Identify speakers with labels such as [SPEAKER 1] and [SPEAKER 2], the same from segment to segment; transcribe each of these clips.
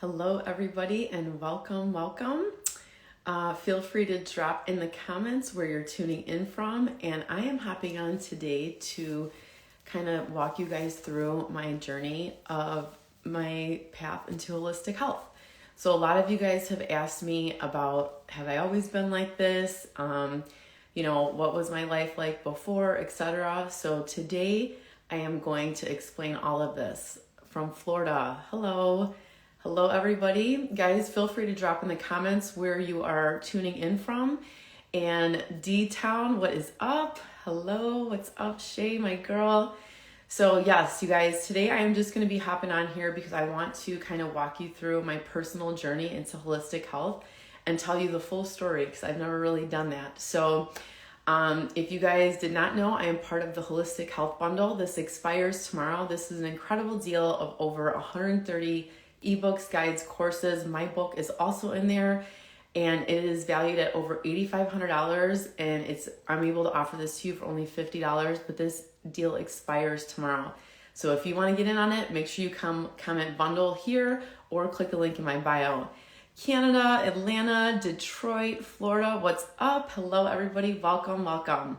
[SPEAKER 1] Hello, everybody, and welcome. Feel free to drop in the comments where you're tuning in from. And I am hopping on today to kind of walk you guys through my journey of my path into holistic health. So a lot of you guys have asked me about, have I always been like this? What was my life like before, etc. So today I am going to explain all of this from Florida. Hello, everybody. Guys, feel free to drop in the comments where you are tuning in from. And D-Town, what is up? Hello, what's up, Shay, my girl? So yes, you guys, today I am just going to be hopping on here because I want to kind of walk you through my personal journey into holistic health and tell you the full story because I've never really done that. So if you guys did not know, I am part of the Holistic Health Bundle. This expires tomorrow. This is an incredible deal of over 130 ebooks, guides, courses. My book is also in there and it is valued at over $8,500 and I'm able to offer this to you for only $50, but this deal expires tomorrow. So if you want to get in on it, make sure you comment bundle here or click the link in my bio. Canada, Atlanta, Detroit, Florida, what's up? Hello, everybody. Welcome. All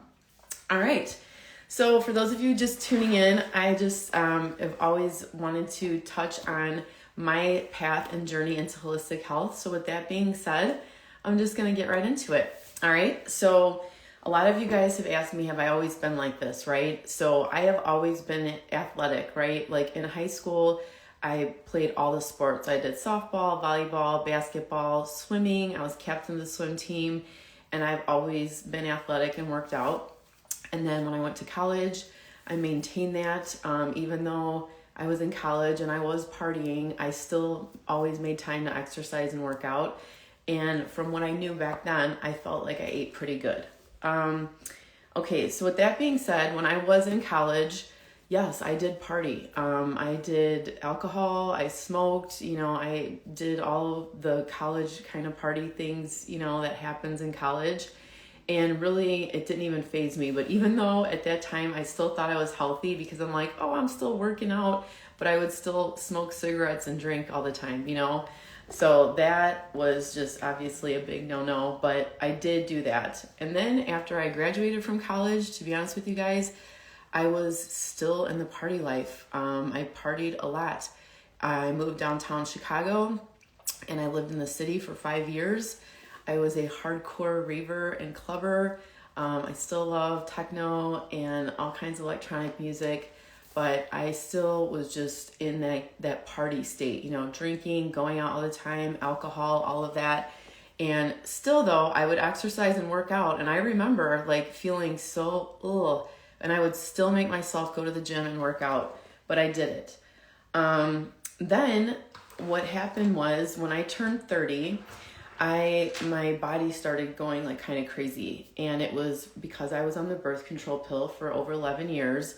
[SPEAKER 1] right. So for those of you just tuning in, I just have always wanted to touch on my path and journey into holistic health. So with that being said, I'm just going to get right into it. All right. So a lot of you guys have asked me, have I always been like this, right? So I have always been athletic, right? Like in high school, I played all the sports. I did softball, volleyball, basketball, swimming. I was captain of the swim team, and I've always been athletic and worked out. And then when I went to college, I maintained that. Even though I was in college and I was partying, I still always made time to exercise and work out. And from what I knew back then, I felt like I ate pretty good. Okay, so with that being said, when I was in college, yes, I did party. I did alcohol, I smoked, I did all of the college kind of party things, that happens in college. And really, it didn't even faze me. But even though at that time, I still thought I was healthy because I'm like, oh, I'm still working out, but I would still smoke cigarettes and drink all the time, So that was just obviously a big no-no, but I did do that. And then after I graduated from college, to be honest with you guys, I was still in the party life. I partied a lot. I moved downtown Chicago and I lived in the city for 5 years. I was a hardcore raver and clubber. I still love techno and all kinds of electronic music, but I still was just in that party state, drinking, going out all the time, alcohol, all of that. And still though, I would exercise and work out. And I remember feeling so, ugh, and I would still make myself go to the gym and work out, but I did it. Then what happened was when I turned 30, my body started going kind of crazy. And it was because I was on the birth control pill for over 11 years.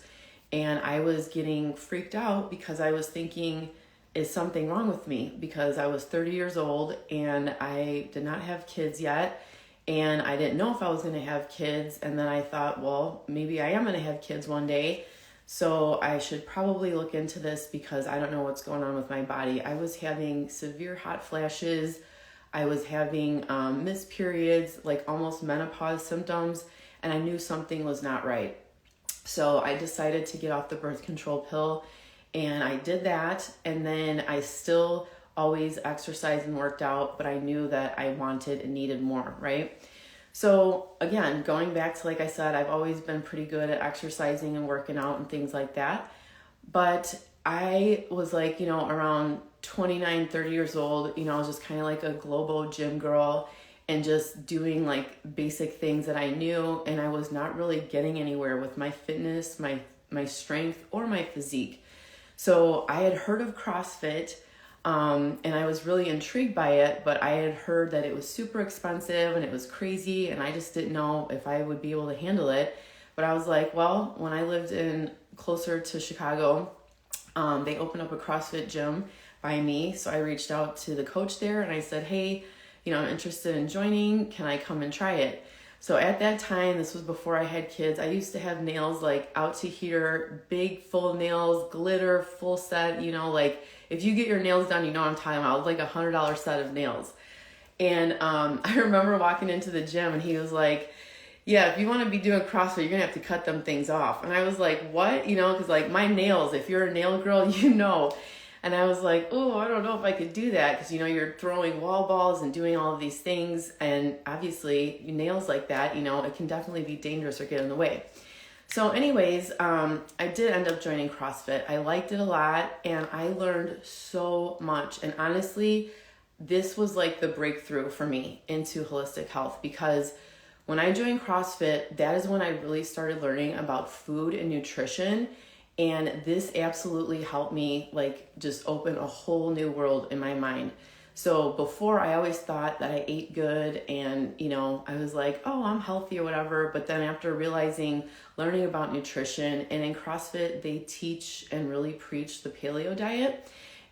[SPEAKER 1] And I was getting freaked out because I was thinking, is something wrong with me? Because I was 30 years old and I did not have kids yet. And I didn't know if I was going to have kids. And then I thought, well, maybe I am going to have kids one day. So I should probably look into this because I don't know what's going on with my body. I was having severe hot flashes. I was having missed periods, almost menopause symptoms. And I knew something was not right. So I decided to get off the birth control pill. And I did that. And then I still always exercised and worked out, but I knew that I wanted and needed more, right? So again, going back to, like I said, I've always been pretty good at exercising and working out and things like that. But I was around 29, 30 years old, I was just kind of like a global gym girl and just doing basic things that I knew. And I was not really getting anywhere with my fitness, my strength, or my physique. So I had heard of CrossFit. And I was really intrigued by it, but I had heard that it was super expensive and it was crazy and I just didn't know if I would be able to handle it. But I was like, well, when I lived closer to Chicago, they opened up a CrossFit gym by me. So I reached out to the coach there and I said, hey, I'm interested in joining. Can I come and try it? So at that time, this was before I had kids, I used to have nails out to here, big full nails, glitter, full set, if you get your nails done, you know what I'm talking about. It was like $100 set of nails. And I remember walking into the gym and he was like, yeah, if you want to be doing CrossFit, you're going to have to cut them things off. And I was like, what? You know, because like my nails, if you're a nail girl, you know. And I was like, oh, I don't know if I could do that because, you know, you're throwing wall balls and doing all of these things. And obviously, nails like that, you know, it can definitely be dangerous or get in the way. So anyways, I did end up joining CrossFit. I liked it a lot and I learned so much. And honestly, this was like the breakthrough for me into holistic health, because when I joined CrossFit, that is when I really started learning about food and nutrition. And this absolutely helped me like just open a whole new world in my mind. So before, I always thought that I ate good and, you know, I was like, oh, I'm healthy or whatever. But then after learning about nutrition, and in CrossFit, they teach and really preach the paleo diet.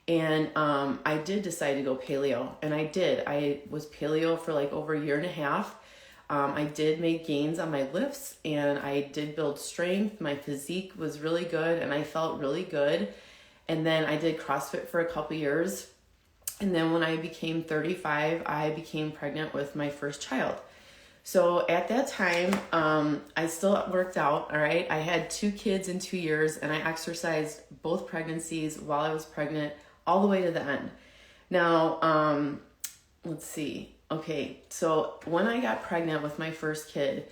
[SPEAKER 1] And I did decide to go paleo, and I did. I was paleo for like over a year and a half. I did make gains on my lifts and I did build strength. My physique was really good and I felt really good. And then I did CrossFit for a couple years. And then when I became 35, I became pregnant with my first child. So at that time, I still worked out, all right? I had 2 kids in 2 years and I exercised both pregnancies while I was pregnant all the way to the end. Now, let's see. Okay, so when I got pregnant with my first kid,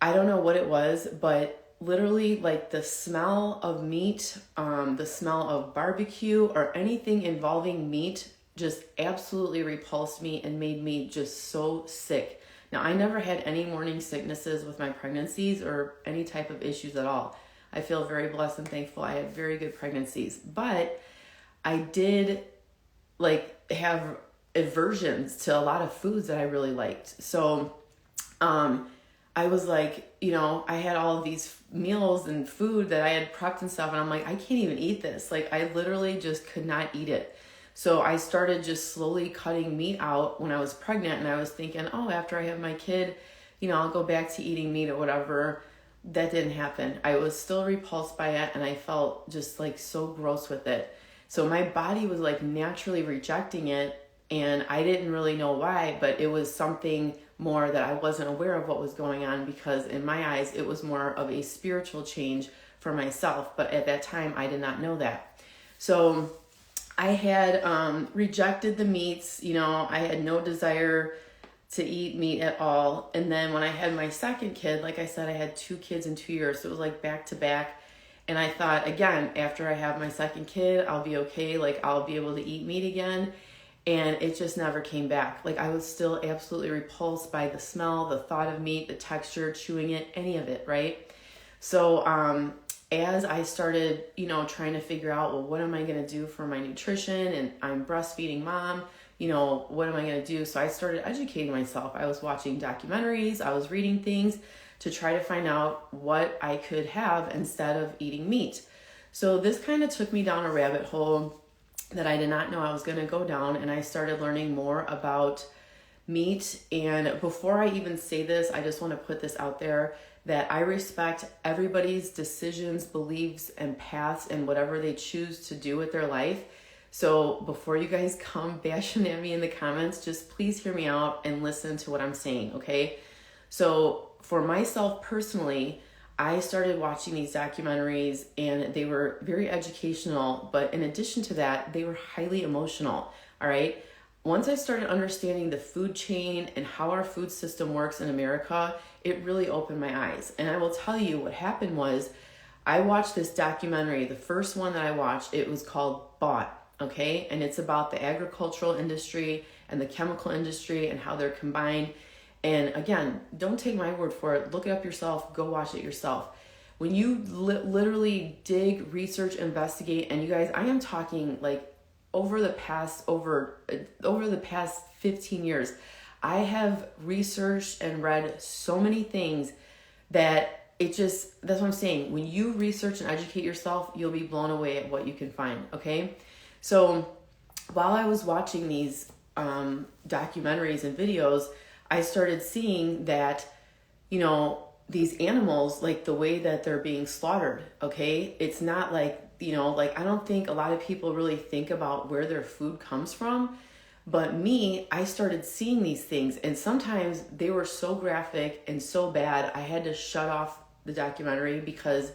[SPEAKER 1] I don't know what it was, but literally like the smell of meat, the smell of barbecue or anything involving meat just absolutely repulsed me and made me just so sick. Now, I never had any morning sicknesses with my pregnancies or any type of issues at all. I feel very blessed and thankful. I had very good pregnancies, but I did like have aversions to a lot of foods that I really liked. So I was like, you know, I had all of these meals and food that I had prepped and stuff, and I'm like, I can't even eat this. Like, I literally just could not eat it. So I started just slowly cutting meat out when I was pregnant, and I was thinking, oh, after I have my kid, you know, I'll go back to eating meat or whatever. That didn't happen. I was still repulsed by it, and I felt just like so gross with it. So my body was like naturally rejecting it. And I didn't really know why, but it was something more that I wasn't aware of what was going on, because in my eyes, it was more of a spiritual change for myself. But at that time, I did not know that. So I had rejected the meats, you know, I had no desire to eat meat at all. And then when I had my second kid, like I said, I had 2 kids in 2 years. So it was like back to back. And I thought, again, after I have my second kid, I'll be okay. Like I'll be able to eat meat again. And it just never came back. Like I was still absolutely repulsed by the smell, the thought of meat, the texture, chewing it, any of it, right? So as I started, you know, trying to figure out, well, what am I going to do for my nutrition? And I'm breastfeeding mom, you know, what am I going to do? So I started educating myself. I was watching documentaries, I was reading things to try to find out what I could have instead of eating meat. So this kind of took me down a rabbit hole that I did not know I was going to go down, and I started learning more about meat. And before I even say this, I just want to put this out there that I respect everybody's decisions, beliefs, and paths and whatever they choose to do with their life. So before you guys come bashing at me in the comments, just please hear me out and listen to what I'm saying, okay? So for myself personally, I started watching these documentaries and they were very educational, but in addition to that, they were highly emotional, all right? Once I started understanding the food chain and how our food system works in America, it really opened my eyes. And I will tell you what happened was I watched this documentary, the first one that I watched, it was called Bought, okay? And it's about the agricultural industry and the chemical industry and how they're combined. And again, don't take my word for it. Look it up yourself. Go watch it yourself. When you literally dig, research, investigate, and you guys, I am talking like over the past 15 years, I have researched and read so many things that that's what I'm saying. When you research and educate yourself, you'll be blown away at what you can find. Okay. So while I was watching these documentaries and videos, I started seeing that, you know, these animals, like the way that they're being slaughtered, okay? It's not like like I don't think a lot of people really think about where their food comes from. But me, I started seeing these things, and sometimes they were so graphic and so bad, I had to shut off the documentary because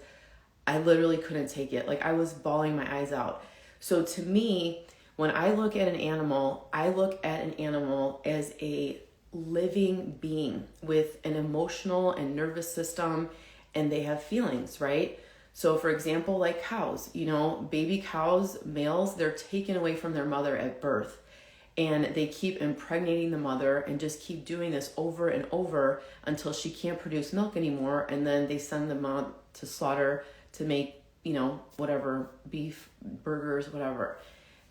[SPEAKER 1] I literally couldn't take it. Like I was bawling my eyes out. So to me, when I look at an animal, I look at an animal as a living being with an emotional and nervous system, and they have feelings, right? So for example, like cows, baby cows, males, they're taken away from their mother at birth. And they keep impregnating the mother and just keep doing this over and over until she can't produce milk anymore. And then they send them out to slaughter to make, whatever, beef, burgers, whatever.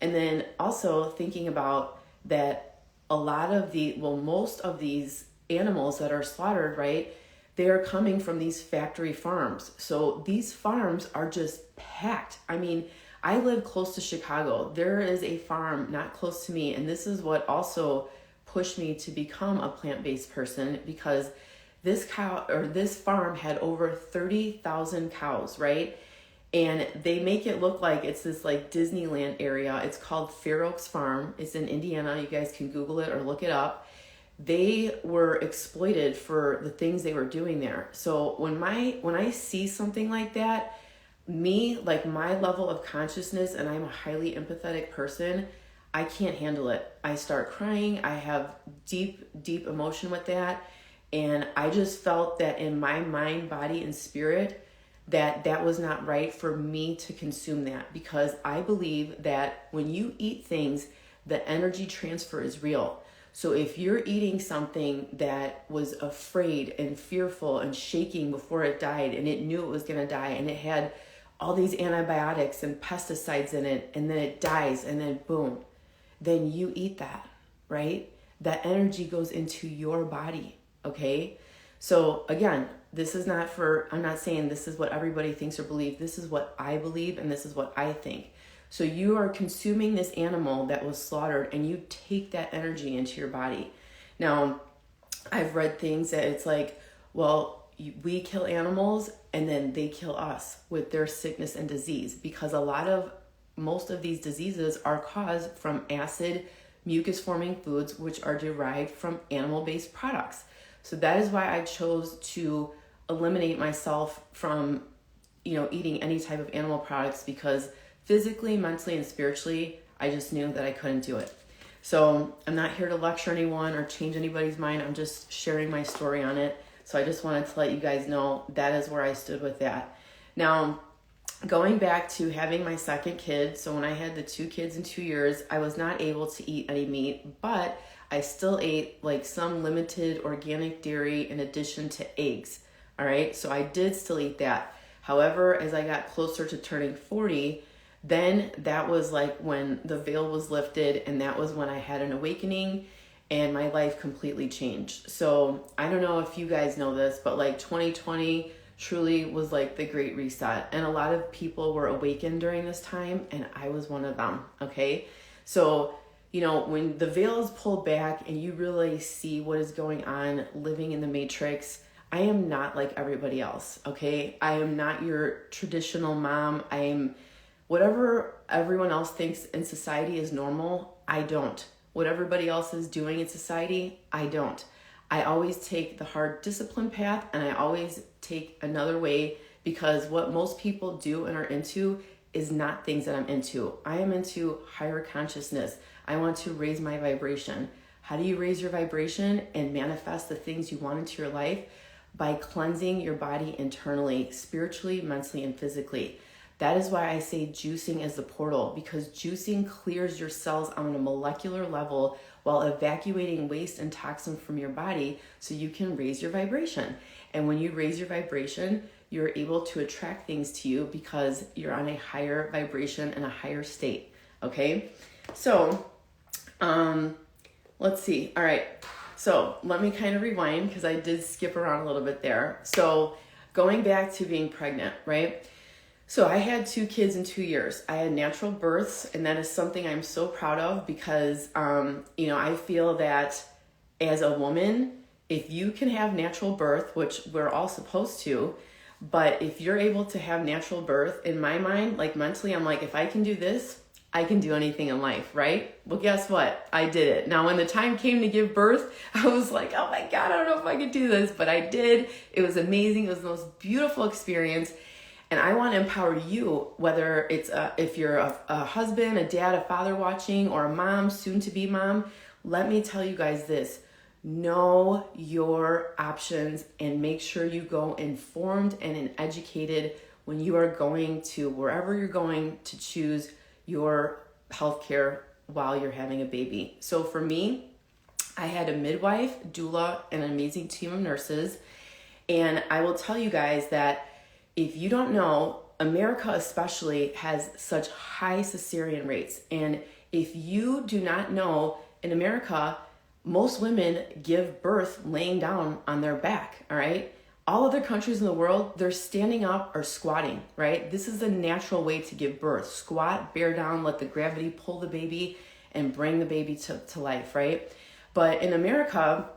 [SPEAKER 1] And then also thinking about that most of these animals that are slaughtered, right, they are coming from these factory farms. So these farms are just packed. I mean, I live close to Chicago. There is a farm not close to me, and this is what also pushed me to become a plant-based person, because this farm had over 30,000 cows, right? And they make it look like it's this like Disneyland area. It's called Fair Oaks Farm. It's in Indiana. You guys can Google it or look it up. They were exploited for the things they were doing there. So when I see something like that, me, like my level of consciousness, and I'm a highly empathetic person, I can't handle it. I start crying. I have deep, deep emotion with that. And I just felt that in my mind, body, and spirit, that was not right for me to consume that, because I believe that when you eat things, the energy transfer is real. So if you're eating something that was afraid and fearful and shaking before it died, and it knew it was going to die, and it had all these antibiotics and pesticides in it, and then it dies, and then boom, then you eat that, right? That energy goes into your body, okay? So again, I'm not saying this is what everybody thinks or believes. This is what I believe, and this is what I think. So you are consuming this animal that was slaughtered, and you take that energy into your body. Now, I've read things that it's like, well, we kill animals and then they kill us with their sickness and disease, because most of these diseases are caused from acid, mucus forming foods, which are derived from animal-based products. So that is why I chose to eliminate myself from, eating any type of animal products, because physically, mentally, and spiritually, I just knew that I couldn't do it. So I'm not here to lecture anyone or change anybody's mind. I'm just sharing my story on it. So I just wanted to let you guys know that is where I stood with that. Now, going back to having my second kid, so when I had the 2 kids in 2 years, I was not able to eat any meat, but I still ate like some limited organic dairy in addition to eggs. All right, so I did still eat that. However, as I got closer to turning 40, then that was like when the veil was lifted, and that was when I had an awakening and my life completely changed. So I don't know if you guys know this, but like 2020 truly was like the great reset. And a lot of people were awakened during this time, and I was one of them, okay? So, when the veil is pulled back and you really see what is going on living in the matrix, I am not like everybody else, okay? I am not your traditional mom. I am whatever everyone else thinks in society is normal, I don't. What everybody else is doing in society, I don't. I always take the hard discipline path, and I always take another way, because what most people do and are into is not things that I'm into. I am into higher consciousness. I want to raise my vibration. How do you raise your vibration and manifest the things you want into your life? By cleansing your body internally, spiritually, mentally, and physically. That is why I say juicing is the portal, because juicing clears your cells on a molecular level while evacuating waste and toxin from your body, so you can raise your vibration. And when you raise your vibration, you're able to attract things to you, because you're on a higher vibration and a higher state. Okay? So, let's see. All right. So let me kind of rewind, because I did skip around a little bit there. So going back to being pregnant, right? So I had 2 kids in 2 years. I had natural births, and that is something I'm so proud of, because, I feel that as a woman, if you can have natural birth, which we're all supposed to, But if you're able to have natural birth, in my mind, like mentally, I'm like, if I can do this, I can do anything in life, right? Well, guess what? I did it. Now, when the time came to give birth, I was like, oh my God, I don't know if I could do this, but I did. It was amazing. It was the most beautiful experience. And I want to empower you, whether it's if you're a husband, a dad, a father watching, or a mom, soon to be mom. Let me tell you guys this. Know your options and make sure you go informed and educated when you are going to wherever you're going to choose your healthcare while you're having a baby. So for me, I had a midwife, doula, and an amazing team of nurses. And I will tell you guys that if you don't know, America especially has such high cesarean rates. And if you do not know, in America, most women give birth laying down on their back, all right? All other countries in the world, they're standing up or squatting, right? This is the natural way to give birth. Squat, bear down, let the gravity pull the baby and bring the baby to life, right? But in America,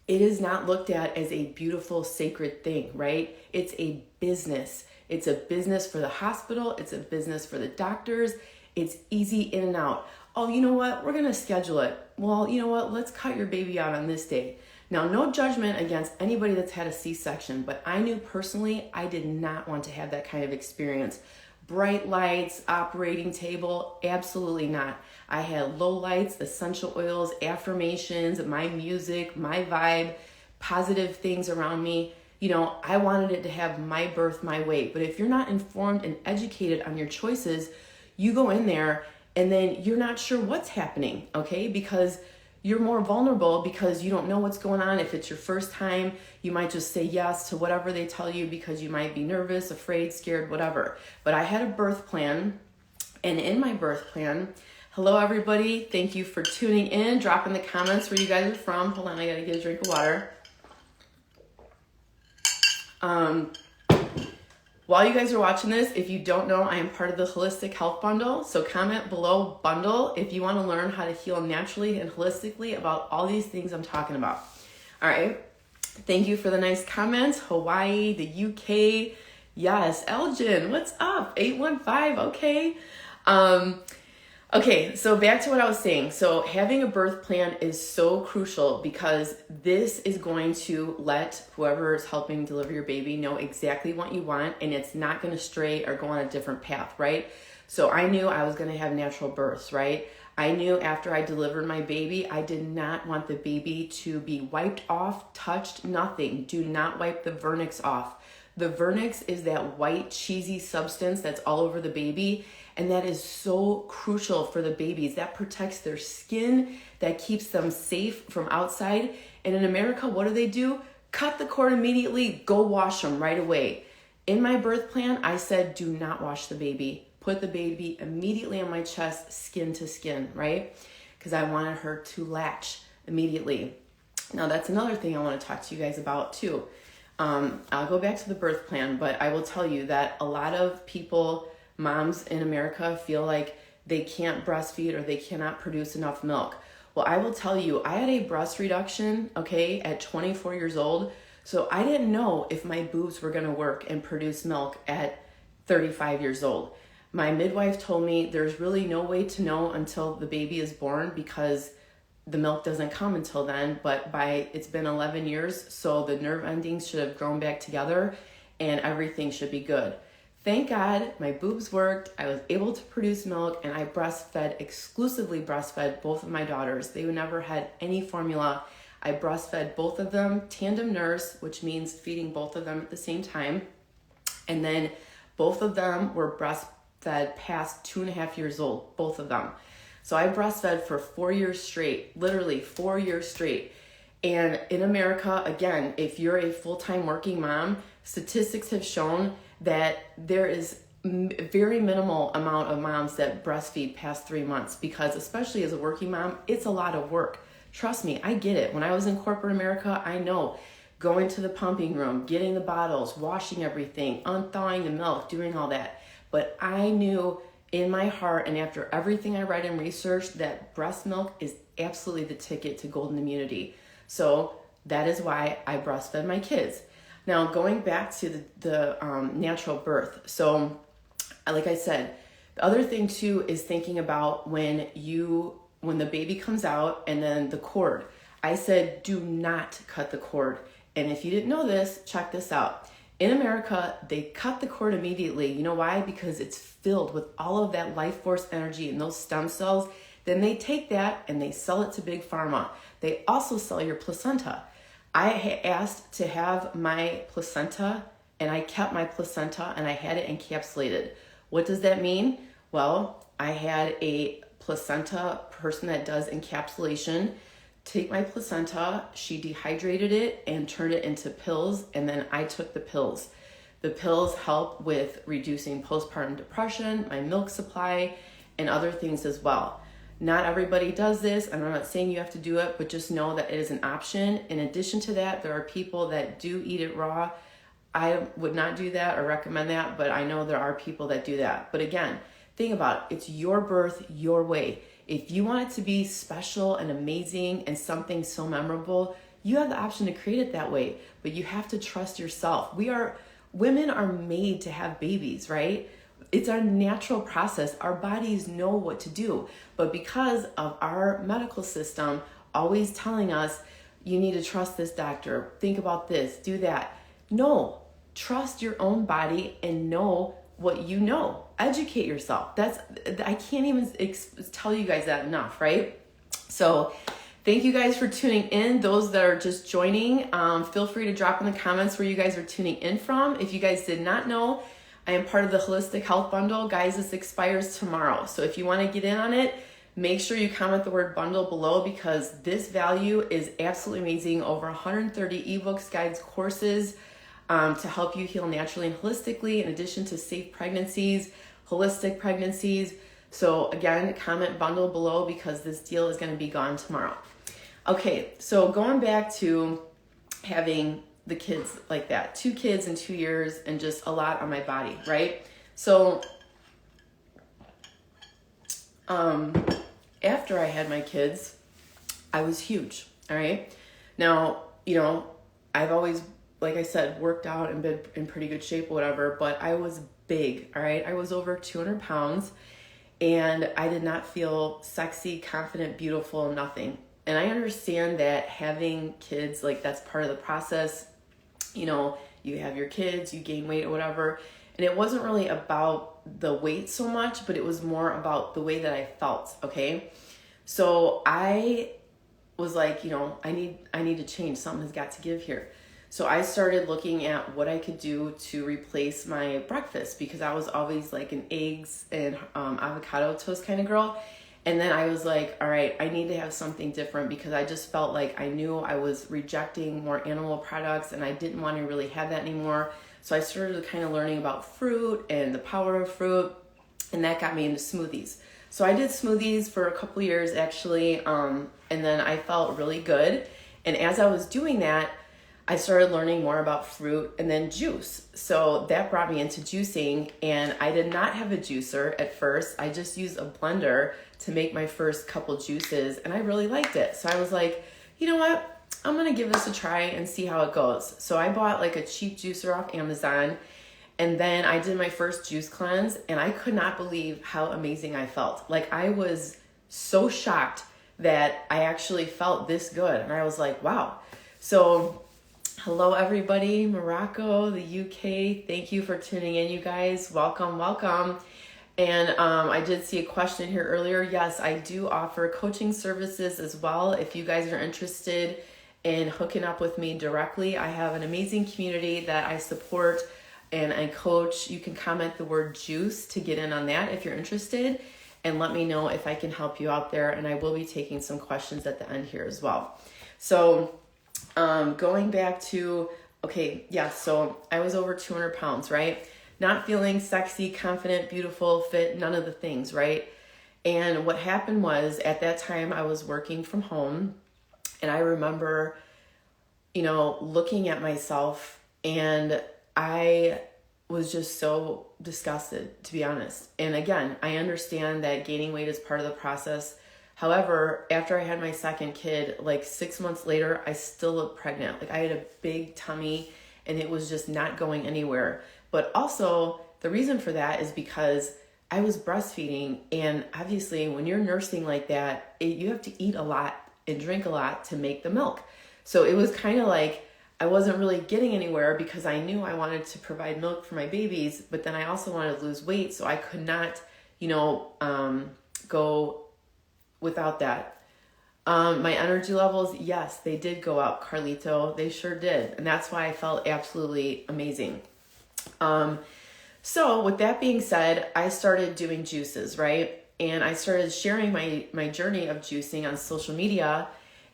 [SPEAKER 1] it is not looked at as a beautiful, sacred thing, right? It's a business. It's a business for the hospital. It's a business for the doctors. It's easy in and out. Oh, you know what? We're going to schedule it. Well, you know what? Let's cut your baby out on this day. Now, no judgment against anybody that's had a C-section, but I knew personally I did not want to have that kind of experience. Bright lights, operating table, absolutely not. I had low lights, essential oils, affirmations, my music, my vibe, positive things around me. You know, I wanted it to have my birth my way. But if you're not informed and educated on your choices, you go in there and then you're not sure what's happening, okay? Because you're more vulnerable because you don't know what's going on. If it's your first time, you might just say yes to whatever they tell you because you might be nervous, afraid, scared, whatever. But I had a birth plan, and in my birth plan, hello everybody, thank you for tuning in. Drop in the comments where you guys are from. Hold on, I gotta get a drink of water. While you guys are watching this, if you don't know, I am part of the Holistic Health Bundle. So comment below bundle if you want to learn how to heal naturally and holistically about all these things I'm talking about. All right. Thank you for the nice comments. Hawaii, the UK. Yes. Elgin, what's up? 815. Okay. Okay, so back to what I was saying. So having a birth plan is so crucial because this is going to let whoever is helping deliver your baby know exactly what you want, and it's not going to stray or go on a different path, right? So I knew I was going to have natural births, right? I knew after I delivered my baby, I did not want the baby to be wiped off, touched, nothing. Do not wipe the vernix off. The vernix is that white cheesy substance that's all over the baby. And that is so crucial for the babies. That protects their skin, that keeps them safe from outside. And in America, what do? Cut the cord immediately, go wash them right away. In my birth plan, I said, do not wash the baby. Put the baby immediately on my chest, skin to skin, right? Because I wanted her to latch immediately. Now, that's another thing I want to talk to you guys about too. I'll go back to the birth plan, but I will tell you that a lot of people, moms in America, feel like they can't breastfeed or they cannot produce enough milk. Well, I will tell you, I had a breast reduction, okay, at 24 years old. So I didn't know if my boobs were going to work and produce milk at 35 years old. My midwife told me there's really no way to know until the baby is born because the milk doesn't come until then, but it's been 11 years, so the nerve endings should have grown back together and everything should be good. Thank God my boobs worked. I was able to produce milk, and I exclusively breastfed both of my daughters. They never had any formula. I breastfed both of them, tandem nurse, which means feeding both of them at the same time. And then both of them were breastfed past 2.5 years old, both of them. So I breastfed for 4 years straight, literally 4 years straight. And in America, again, if you're a full-time working mom, statistics have shown that there is very minimal amount of moms that breastfeed past 3 months because especially as a working mom, it's a lot of work. Trust me, I get it. When I was in corporate America, I know going to the pumping room, getting the bottles, washing everything, unthawing the milk, doing all that. But I knew in my heart and after everything I read and researched that breast milk is absolutely the ticket to golden immunity. So that is why I breastfed my kids. Now, going back to the natural birth. So, like I said, the other thing too is thinking about when the baby comes out and then the cord. I said, do not cut the cord. And if you didn't know this, check this out. In America, they cut the cord immediately. You know why? Because it's filled with all of that life force energy and those stem cells. Then they take that and they sell it to Big Pharma. They also sell your placenta. I asked to have my placenta, and I kept my placenta, and I had it encapsulated. What does that mean? Well, I had a placenta person that does encapsulation take my placenta. She dehydrated it and turned it into pills, and then I took the pills. The pills help with reducing postpartum depression, my milk supply, and other things as well. Not everybody does this, and I'm not saying you have to do it, but just know that it is an option. In addition to that, there are people that do eat it raw. I would not do that or recommend that, but I know there are people that do that. But again, think about it. It's your birth, your way. If you want it to be special and amazing and something so memorable, you have the option to create it that way, but you have to trust yourself. Women are made to have babies, right? It's our natural process. Our bodies know what to do. But because of our medical system always telling us, you need to trust this doctor, think about this, do that. No, trust your own body and know what you know. Educate yourself. I can't even tell you guys that enough, right? So thank you guys for tuning in. Those that are just joining, feel free to drop in the comments where you guys are tuning in from. If you guys did not know, I am part of the Holistic Health Bundle. Guys, this expires tomorrow. So if you want to get in on it, make sure you comment the word bundle below, because this value is absolutely amazing. Over 130 ebooks, guides, courses to help you heal naturally and holistically, in addition to safe pregnancies, holistic pregnancies. So again, comment bundle below, because this deal is going to be gone tomorrow. Okay, so going back to having the kids like that, 2 kids in 2 years, and just a lot on my body, right? So after I had my kids, I was huge. All right. Now, I've always, like I said, worked out and been in pretty good shape or whatever, but I was big. All right. I was over 200 pounds, and I did not feel sexy, confident, beautiful, nothing. And I understand that having kids, like, that's part of the process. You have your kids, you gain weight or whatever. And it wasn't really about the weight so much, but it was more about the way that I felt. Okay. So I was like, I need to change. Something has got to give here. So I started looking at what I could do to replace my breakfast, because I was always like an eggs and avocado toast kind of girl. And then I was like, all right, I need to have something different, because I just felt like I knew I was rejecting more animal products, and I didn't want to really have that anymore. So I started kind of learning about fruit and the power of fruit, and that got me into smoothies. So I did smoothies for a couple years actually, and then I felt really good. And as I was doing that, I started learning more about fruit and then juice. So that brought me into juicing, and I did not have a juicer at first. I just used a blender to make my first couple juices, and I really liked it. So I was like, you know what? I'm going to give this a try and see how it goes. So I bought like a cheap juicer off Amazon, and then I did my first juice cleanse, and I could not believe how amazing I felt. Like, I was so shocked that I actually felt this good. And I was like, wow. So hello, everybody, Morocco, the UK. Thank you for tuning in, you guys. Welcome, welcome. And I did see a question here earlier. Yes, I do offer coaching services as well. If you guys are interested in hooking up with me directly, I have an amazing community that I support and I coach. You can comment the word juice to get in on that if you're interested, and let me know if I can help you out there. And I will be taking some questions at the end here as well. So going back to, so I was over 200 pounds, right? Not feeling sexy, confident, beautiful, fit, none of the things, right? And what happened was, at that time I was working from home, and I remember, looking at myself, and I was just so disgusted, to be honest. And again, I understand that gaining weight is part of the process. However, after I had my second kid, like 6 months later, I still looked pregnant. Like, I had a big tummy, and it was just not going anywhere. But also the reason for that is because I was breastfeeding, and obviously when you're nursing like that, you have to eat a lot and drink a lot to make the milk. So it was kind of like I wasn't really getting anywhere because I knew I wanted to provide milk for my babies, but then I also wanted to lose weight, so I could not, go without that. My energy levels, yes, they did go up, Carlito. They sure did. And that's why I felt absolutely amazing. So with that being said, I started doing juices, right? And I started sharing my journey of juicing on social media,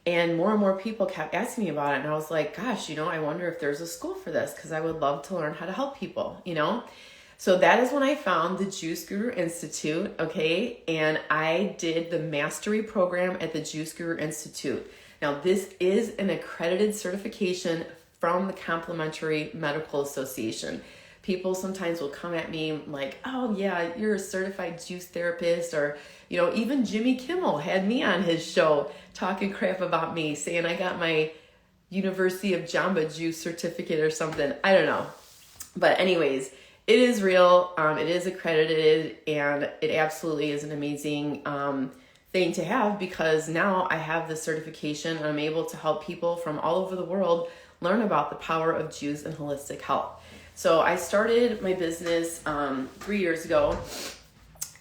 [SPEAKER 1] and more people kept asking me about it. And I was like, gosh, I wonder if there's a school for this, because I would love to learn how to help people, So that is when I found the Juice Guru Institute, okay? And I did the mastery program at the Juice Guru Institute. Now, this is an accredited certification from the Complementary Medical Association. People sometimes will come at me like, oh yeah, you're a certified juice therapist, or, even Jimmy Kimmel had me on his show talking crap about me, saying I got my University of Jamba Juice certificate or something. I don't know. But anyways, it is real. It is accredited, and it absolutely is an amazing thing to have, because now I have the certification and I'm able to help people from all over the world learn about the power of juice and holistic health. So I started my business 3 years ago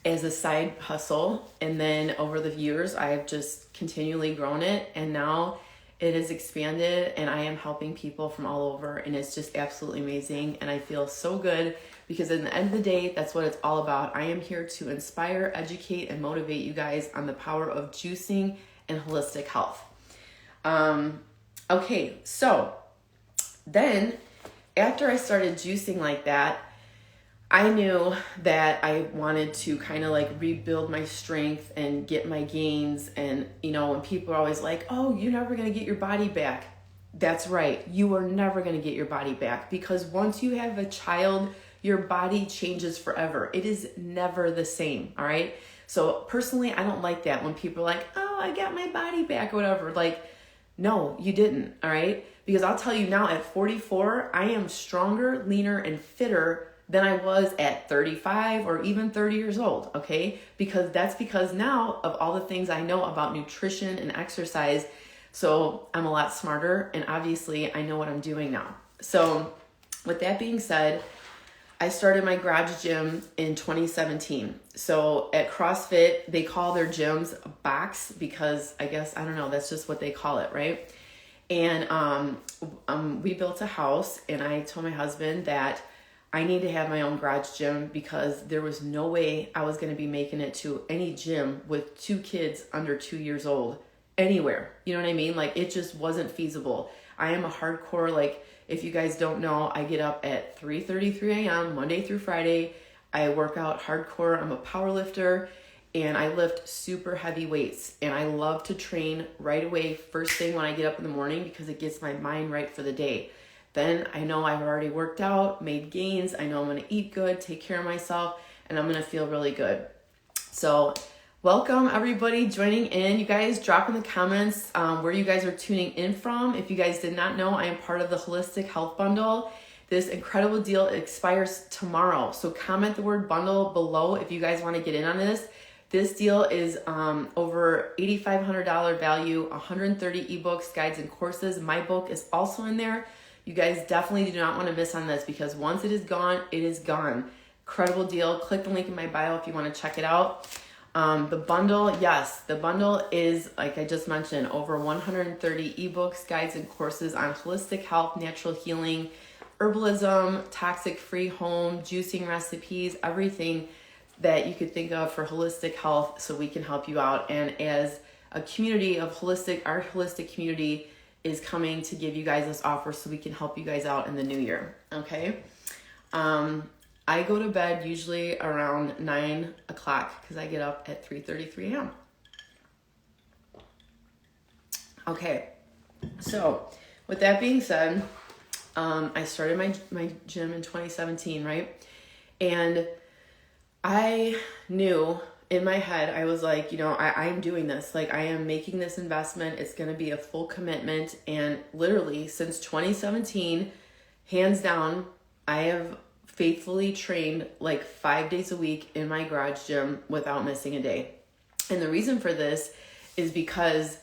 [SPEAKER 1] as a side hustle, and then over the years I have just continually grown it, and now it has expanded, and I am helping people from all over, and it's just absolutely amazing, and I feel so good, because at the end of the day, that's what it's all about. I am here to inspire, educate, and motivate you guys on the power of juicing and holistic health. Okay, so then after I started juicing like that, I knew that I wanted to kind of like rebuild my strength and get my gains. And, when people are always like, oh, you're never going to get your body back. That's right. You are never going to get your body back, because once you have a child, your body changes forever. It is never the same. All right. So personally, I don't like that when people are like, oh, I got my body back or whatever. Like, no, you didn't. All right. Because I'll tell you now, at 44, I am stronger, leaner, and fitter than I was at 35 or even 30 years old, okay? Because now of all the things I know about nutrition and exercise, so I'm a lot smarter, and obviously I know what I'm doing now. So with that being said, I started my garage gym in 2017. So at CrossFit, they call their gyms a box because I don't know, that's just what they call it, right? And we built a house, and I told my husband that I need to have my own garage gym, because there was no way I was going to be making it to any gym with 2 kids under 2 years old anywhere. You know what I mean? Like, it just wasn't feasible. I am a hardcore, like, if you guys don't know, I get up at 3:33 a.m. Monday through Friday. I work out hardcore. I'm a power lifter, and I lift super heavy weights, and I love to train right away first thing when I get up in the morning, because it gets my mind right for the day. Then I know I've already worked out, made gains. I know I'm going to eat good, take care of myself, and I'm going to feel really good. So welcome everybody joining in. You guys drop in the comments where you guys are tuning in from. If you guys did not know, I am part of the Holistic Health Bundle. This incredible deal expires tomorrow. So comment the word bundle below if you guys want to get in on this. This deal is over $8,500 value, 130 ebooks, guides, and courses. My book is also in there. You guys definitely do not want to miss on this, because once it is gone, it is gone. Incredible deal. Click the link in my bio if you want to check it out. The bundle, yes, the bundle is, like I just mentioned, over 130 ebooks, guides, and courses on holistic health, natural healing, herbalism, toxic-free home, juicing recipes, everything that you could think of for holistic health, so we can help you out. And as a community of our holistic community is coming to give you guys this offer so we can help you guys out in the new year, okay? I go to bed usually around 9 o'clock because I get up at 3:33 a.m. Okay, so with that being said, I started my gym in 2017, right? And I knew in my head, I was like, I am doing this. Like, I am making this investment. It's going to be a full commitment. And literally since 2017, Hands down, I have faithfully trained like 5 days a week in my garage gym without missing a day. And the reason for this is because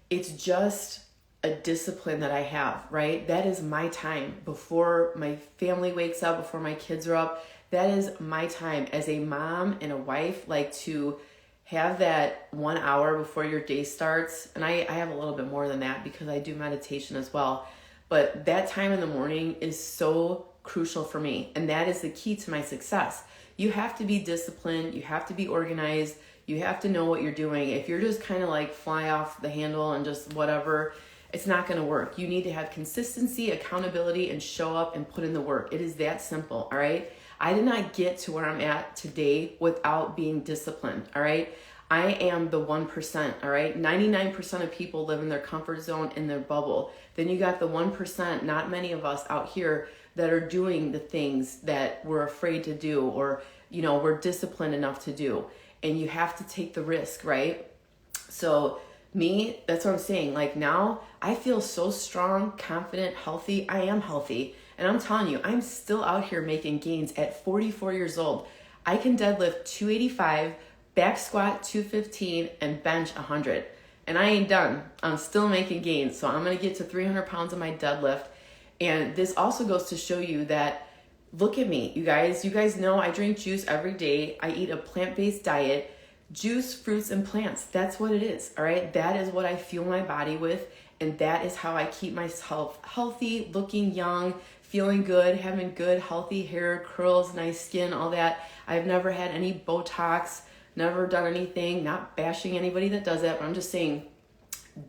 [SPEAKER 1] it's just a discipline that I have, right? That is my time before my family wakes up, before my kids are up. That is my time as a mom and a wife, like to have that 1 hour before your day starts. And I have a little bit more than that because I do meditation as well. But that time in the morning is so crucial for me. And that is the key to my success. You have to be disciplined. You have to be organized. You have to know what you're doing. If you're just kind of like fly off the handle and just whatever, it's not going to work. You need to have consistency, accountability, and show up and put in the work. It is that simple, all right? I did not get to where I'm at today without being disciplined, all right? I am the 1%, all right? 99% of people live in their comfort zone, in their bubble. Then you got the 1%, not many of us out here, that are doing the things that we're afraid to do, or, we're disciplined enough to do. And you have to take the risk, right? So me, that's what I'm saying. Like now I feel so strong, confident, healthy. I am healthy. And I'm telling you, I'm still out here making gains at 44 years old. I can deadlift 285, back squat 215, and bench 100. And I ain't done. I'm still making gains. So I'm going to get to 300 pounds on my deadlift. And this also goes to show you that, look at me, you guys know I drink juice every day. I eat a plant-based diet, juice, fruits, and plants. That's what it is, all right? That is what I fuel my body with. And that is how I keep myself healthy, looking young, feeling good, having good, healthy hair, curls, nice skin, all that. I've never had any Botox, never done anything, not bashing anybody that does it, but I'm just saying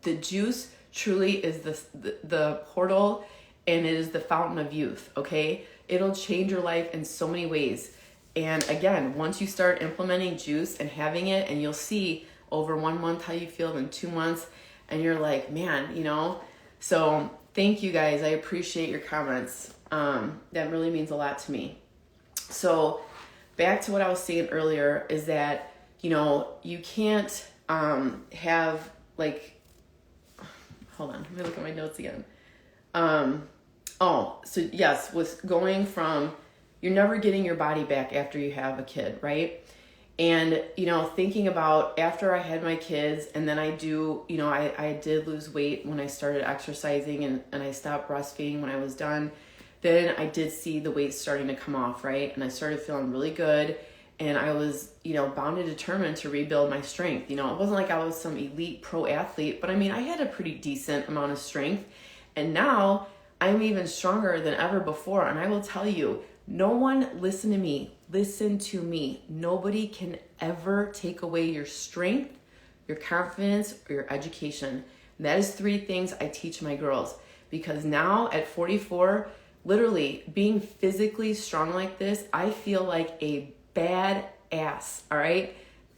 [SPEAKER 1] the juice truly is the portal, and it is the fountain of youth, okay? It'll change your life in so many ways. And again, once you start implementing juice and having it, and you'll see over 1 month how you feel, in 2 months, and you're like, man, So thank you guys. I appreciate your comments. That really means a lot to me. So back to what I was saying earlier is that, you can't have like, hold on, let me look at my notes again. So yes, with going from, you're never getting your body back after you have a kid, right? And, thinking about after I had my kids, and then I did lose weight when I started exercising, and I stopped breastfeeding when I was done. Then I did see the weight starting to come off, right? And I started feeling really good. And I was, bound and determined to rebuild my strength. It wasn't like I was some elite pro athlete, but I had a pretty decent amount of strength. And now I'm even stronger than ever before. And I will tell you, no one, listen to me. Nobody can ever take away your strength, your confidence, or your education. And that is 3 things I teach my girls. Because now at 44, literally being physically strong like this, I feel like a bad ass, all right?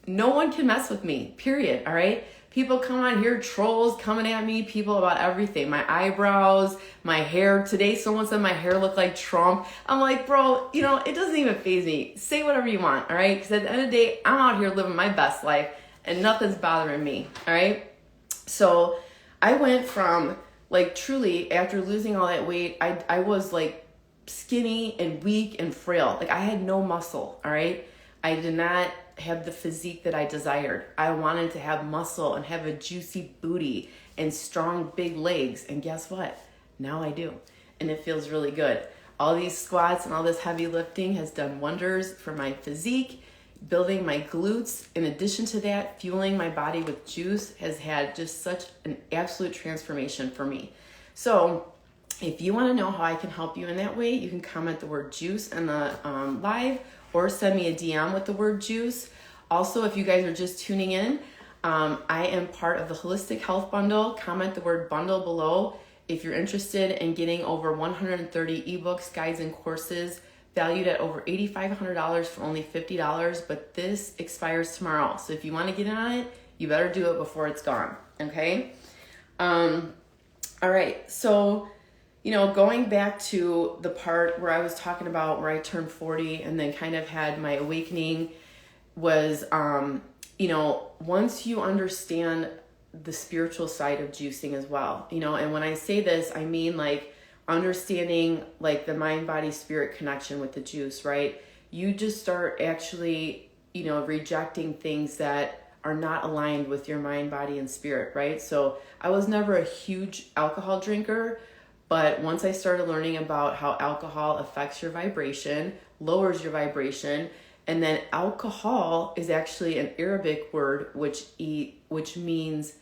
[SPEAKER 1] No one can mess with me, period, all right? People come on here, trolls coming at me, people about everything. My eyebrows, my hair. Today someone said my hair looked like Trump. I'm like, bro, it doesn't even faze me. Say whatever you want, all right? Because at the end of the day, I'm out here living my best life and nothing's bothering me, all right? So I went from, like, truly, after losing all that weight, I was like skinny and weak and frail. Like, I had no muscle, all right? I did not have the physique that I desired. I wanted to have muscle and have a juicy booty and strong big legs. And guess what? Now I do. And it feels really good. All these squats and all this heavy lifting has done wonders for my physique, building my glutes. In addition to that, fueling my body with juice has had just such an absolute transformation for me. So if you want to know how I can help you in that way, you can comment the word juice in the live, or send me a DM with the word juice. Also, if you guys are just tuning in, I am part of the Holistic Health Bundle. Comment the word bundle below if you're interested in getting over 130 ebooks, guides, and courses valued at over $8,500 for only $50. But this expires tomorrow. So if you want to get in on it, you better do it before it's gone. Okay? All right. So, going back to the part where I was talking about where I turned 40 and then kind of had my awakening was, once you understand the spiritual side of juicing as well, and when I say this, I mean, like, understanding like the mind, body, spirit connection with the juice, right? You just start actually, rejecting things that are not aligned with your mind, body, and spirit, right? So I was never a huge alcohol drinker, but once I started learning about how alcohol affects your vibration, lowers your vibration, and then alcohol is actually an Arabic word which means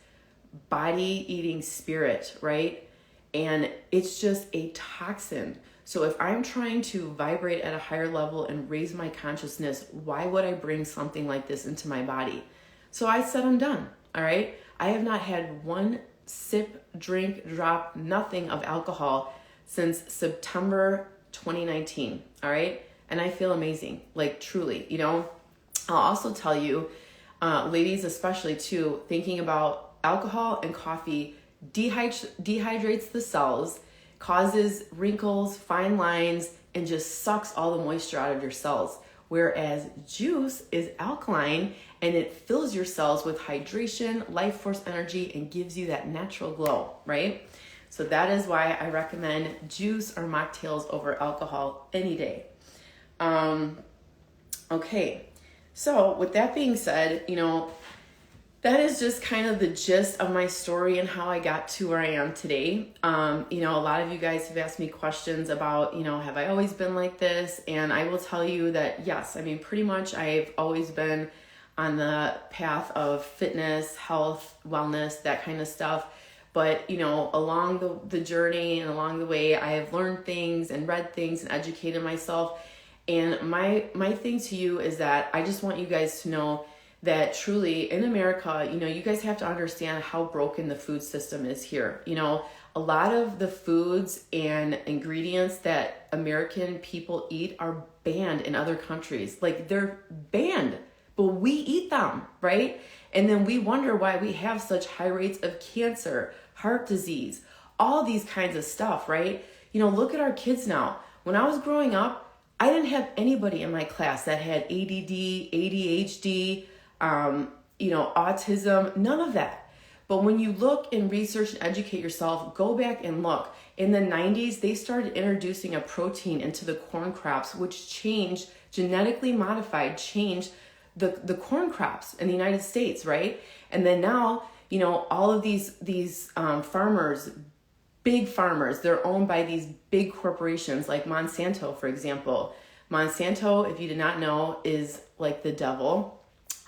[SPEAKER 1] body eating spirit, right? And it's just a toxin. So if I'm trying to vibrate at a higher level and raise my consciousness, why would I bring something like this into my body? So I said, I'm done. All right. I have not had one sip, drink, drop, nothing of alcohol since September 2019. All right. And I feel amazing, like truly, I'll also tell you, ladies, especially too, thinking about alcohol and coffee dehydrates the cells, causes wrinkles, fine lines, and just sucks all the moisture out of your cells. Whereas juice is alkaline and it fills your cells with hydration, life force energy, and gives you that natural glow, right? So that is why I recommend juice or mocktails over alcohol any day. Okay. So with that being said, that is just kind of the gist of my story and how I got to where I am today. A lot of you guys have asked me questions about, have I always been like this? And I will tell you that yes, pretty much I've always been on the path of fitness, health, wellness, that kind of stuff. But, along the journey and along the way, I have learned things and read things and educated myself. And my thing to you is that I just want you guys to know that truly in America, you guys have to understand how broken the food system is here. A lot of the foods and ingredients that American people eat are banned in other countries. Like they're banned, but we eat them, right? And then we wonder why we have such high rates of cancer, heart disease, all these kinds of stuff, right? Look at our kids now. When I was growing up, I didn't have anybody in my class that had ADD, ADHD, autism, none of that. But when you look and research and educate yourself, go back and look. In the 90s, they started introducing a protein into the corn crops, which genetically modified, changed the corn crops in the United States, right? And then now, all of these farmers, big farmers, they're owned by these big corporations like Monsanto, for example. Monsanto, if you did not know, is like the devil.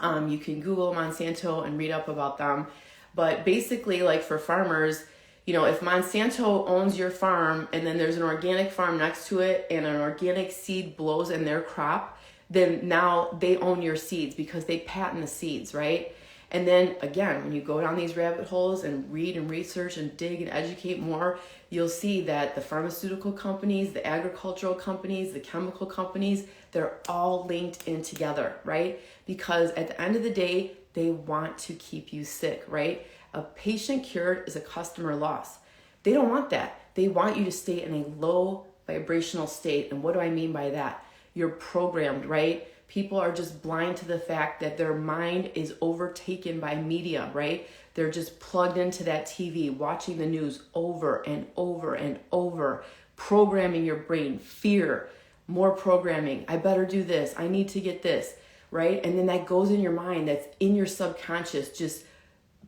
[SPEAKER 1] You can Google Monsanto and read up about them. But basically, like for farmers, if Monsanto owns your farm and then there's an organic farm next to it and an organic seed blows in their crop, then now they own your seeds because they patent the seeds, right? And then again, when you go down these rabbit holes and read and research and dig and educate more, you'll see that the pharmaceutical companies, the agricultural companies, the chemical companies, they're all linked in together, right? Because at the end of the day, they want to keep you sick, right? A patient cured is a customer loss. They don't want that. They want you to stay in a low vibrational state. And what do I mean by that? You're programmed, right? People are just blind to the fact that their mind is overtaken by media, right? They're just plugged into that TV, watching the news over and over and over, programming your brain, fear, more programming. I better do this. I need to get this, right? And then that goes in your mind, that's in your subconscious, just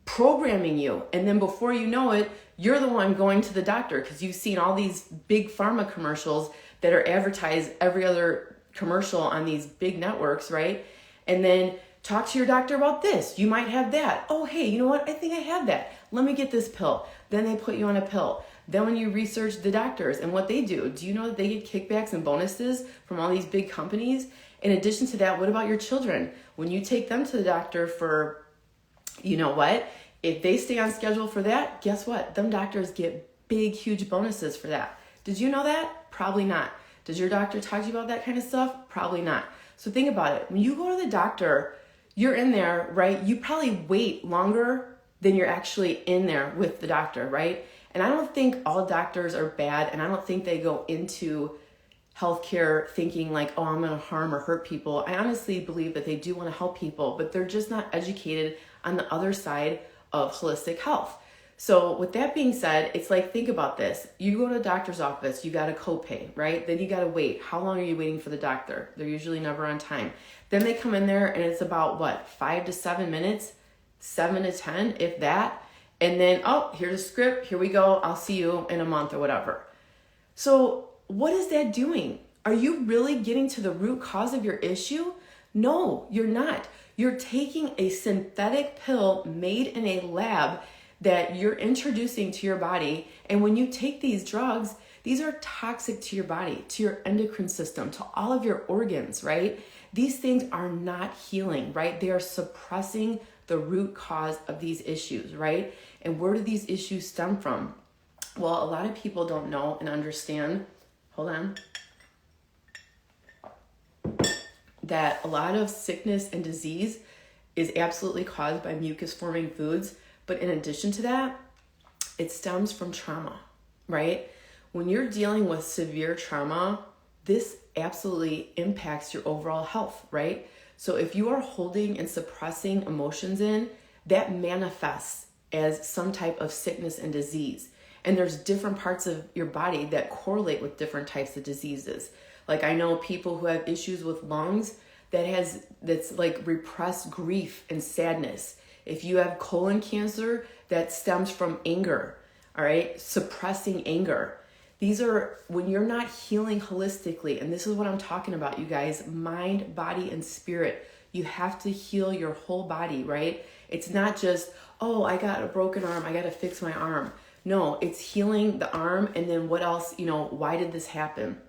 [SPEAKER 1] programming you. And then before you know it, you're the one going to the doctor because you've seen all these big pharma commercials that are advertised every other commercial on these big networks, right? And then talk to your doctor about this. You might have that. Oh, hey, you know what? I think I have that. Let me get this pill. Then they put you on a pill. Then when you research the doctors and what they do you know that they get kickbacks and bonuses from all these big companies? In addition to that, what about your children? When you take them to the doctor for, if they stay on schedule for that, guess what? Them doctors get big, huge bonuses for that. Did you know that? Probably not. Does your doctor talk to you about that kind of stuff? Probably not. So think about it. When you go to the doctor, you're in there, right? You probably wait longer than you're actually in there with the doctor, right? And I don't think all doctors are bad, and I don't think they go into healthcare thinking like, oh, I'm going to harm or hurt people. I honestly believe that they do want to help people, but they're just not educated on the other side of holistic health. So with that being said, it's like, think about this. You go to a doctor's office, you got a copay, right? Then you got to wait. How long are you waiting for the doctor? They're usually never on time. Then they come in there and it's about what, 5 to 7 minutes, 7 to 10, if that. And then, oh, here's a script. Here we go. I'll see you in a month or whatever. So what is that doing? Are you really getting to the root cause of your issue? No, you're not. You're taking a synthetic pill made in a lab that you're introducing to your body. And when you take these drugs, these are toxic to your body, to your endocrine system, to all of your organs, right? These things are not healing, right? They are suppressing the root cause of these issues, right? And where do these issues stem from? Well, a lot of people don't know and understand, hold on, that a lot of sickness and disease is absolutely caused by mucus-forming foods. But in addition to that, it stems from trauma, right? When you're dealing with severe trauma, this absolutely impacts your overall health, right? So if you are holding and suppressing emotions in, that manifests as some type of sickness and disease. And there's different parts of your body that correlate with different types of diseases. Like, I know people who have issues with lungs that's like repressed grief and sadness. If you have colon cancer, that stems from anger, all right? Suppressing anger. These are when you're not healing holistically, and this is what I'm talking about, you guys, mind, body, and spirit. You have to heal your whole body, right? It's not just, oh, I got a broken arm, I got to fix my arm. No, it's healing the arm, and then what else, why did this happen?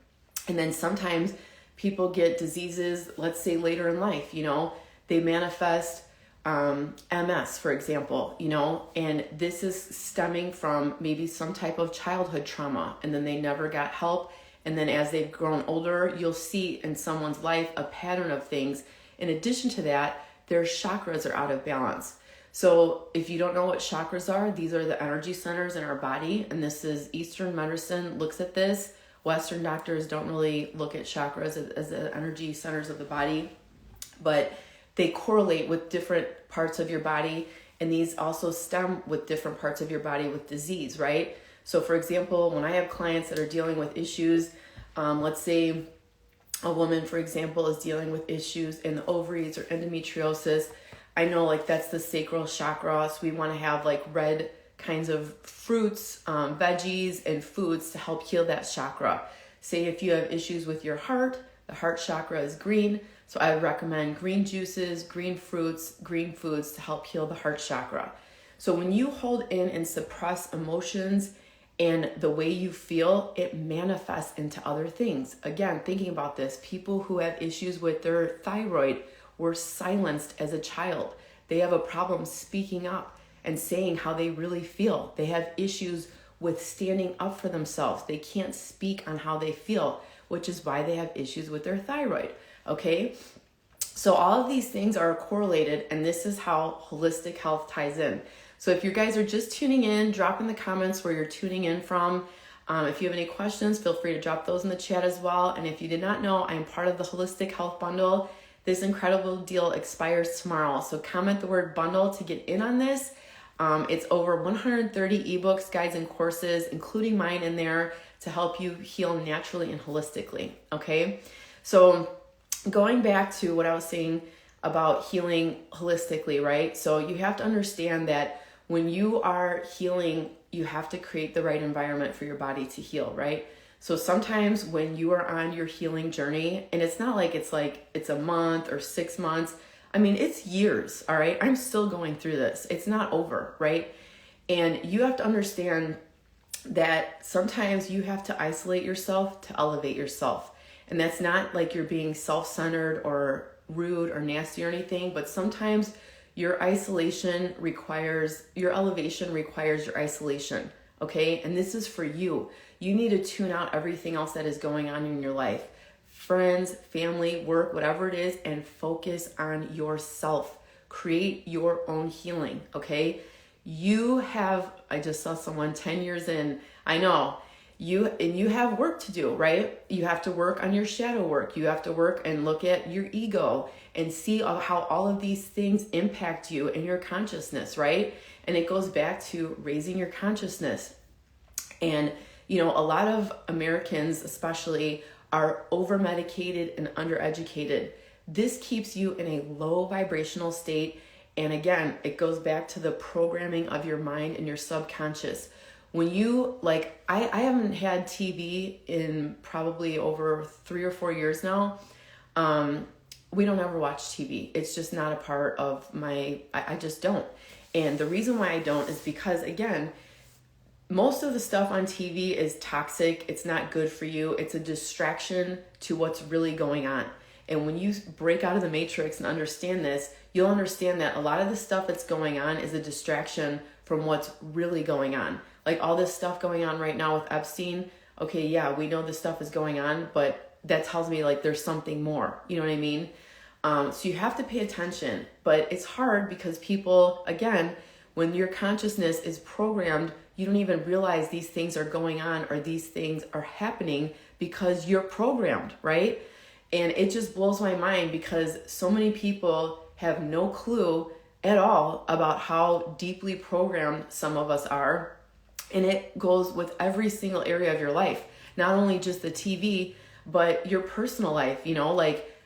[SPEAKER 1] And then sometimes people get diseases, let's say later in life, they manifest MS, for example, and this is stemming from maybe some type of childhood trauma, and then they never got help. And then as they've grown older, you'll see in someone's life a pattern of things. In addition to that, their chakras are out of balance. So if you don't know what chakras are, these are the energy centers in our body. And this is Eastern medicine looks at this. Western doctors don't really look at chakras as the energy centers of the body, but they correlate with different parts of your body, and these also stem with different parts of your body with disease, right? So for example, when I have clients that are dealing with issues, let's say a woman, for example, is dealing with issues in the ovaries or endometriosis, I know like that's the sacral chakra, so we want to have like red kinds of fruits, veggies, and foods to help heal that chakra. Say if you have issues with your heart, the heart chakra is green. So I would recommend green juices, green fruits, green foods to help heal the heart chakra. So when you hold in and suppress emotions and the way you feel, it manifests into other things. Again, thinking about this, people who have issues with their thyroid were silenced as a child. They have a problem speaking up and saying how they really feel. They have issues with standing up for themselves. They can't speak on how they feel, which is why they have issues with their thyroid. Okay, so all of these things are correlated, and this is how holistic health ties in. So if you guys are just tuning in, drop in the comments where you're tuning in from. If you have any questions, feel free to drop those in the chat as well. And if you did not know, I'm part of the Holistic Health Bundle. This incredible deal expires tomorrow. So comment the word bundle to get in on this. It's over 130 ebooks, guides, and courses, including mine in there to help you heal naturally and holistically. Okay, so going back to what I was saying about healing holistically, right? So you have to understand that when you are healing, you have to create the right environment for your body to heal, right? So sometimes when you are on your healing journey, and it's not like it's a month or 6 months, I mean, it's years, all right? I'm still going through this. It's not over, right? And you have to understand that sometimes you have to isolate yourself to elevate yourself. And that's not like you're being self-centered or rude or nasty or anything, but sometimes your elevation requires your isolation, okay? And this is for you. You need to tune out everything else that is going on in your life. Friends, family, work, whatever it is, and focus on yourself. Create your own healing, okay? I just saw someone 10 years in, I know, you have work to do, right? You have to work on your shadow work. You have to work and look at your ego and see how all of these things impact you and your consciousness, right? And it goes back to raising your consciousness. And, a lot of Americans especially are over-medicated and undereducated. This keeps you in a low vibrational state. And again, it goes back to the programming of your mind and your subconscious. When you, I haven't had TV in probably over 3 or 4 years now. We don't ever watch TV. It's just not a part of I just don't. And the reason why I don't is because, again, most of the stuff on TV is toxic. It's not good for you. It's a distraction to what's really going on. And when you break out of the matrix and understand this, you'll understand that a lot of the stuff that's going on is a distraction from what's really going on. Like all this stuff going on right now with Epstein. Okay, yeah, we know this stuff is going on, but that tells me there's something more. You know what I mean? So you have to pay attention, but it's hard because people, again, when your consciousness is programmed, you don't even realize these things are going on or these things are happening because you're programmed, right? And it just blows my mind because so many people have no clue at all about how deeply programmed some of us are. And it goes with every single area of your life, not only just the TV, but your personal life,